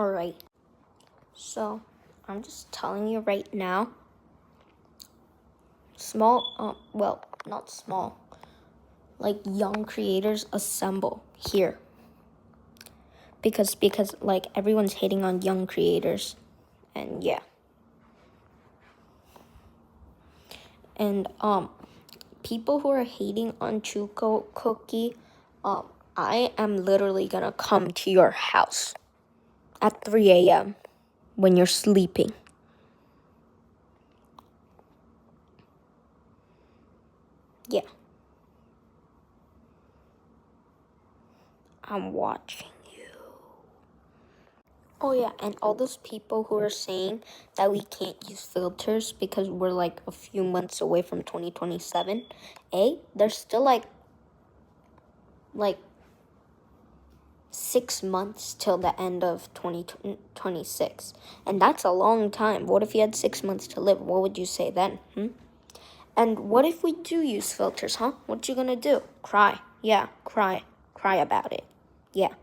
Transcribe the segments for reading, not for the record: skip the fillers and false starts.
Alright, so I'm just telling you right now, not small, like young creators assemble here. Because like everyone's hating on young creators, and yeah. And people who are hating on Chuko Cookie, I am literally gonna come to your house at 3 a.m. when you're sleeping. Yeah. I'm watching you. Oh yeah, and all those people who are saying that we can't use filters because we're like a few months away from 2027, there's still like 6 months till the end of 2026. And that's a long time. What if you had 6 months to live? What would you say then? And what if we do use filters, huh? What you gonna do? Cry. Yeah, cry. Cry about it. Yeah.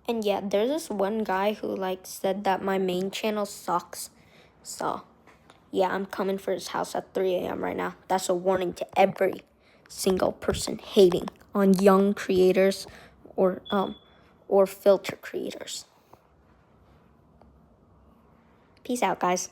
And yeah, there's this one guy who said that my main channel sucks. So, yeah, I'm coming for his house at 3 a.m. right now. That's a warning to every single person hating on young creators or filter creators. Peace out, guys.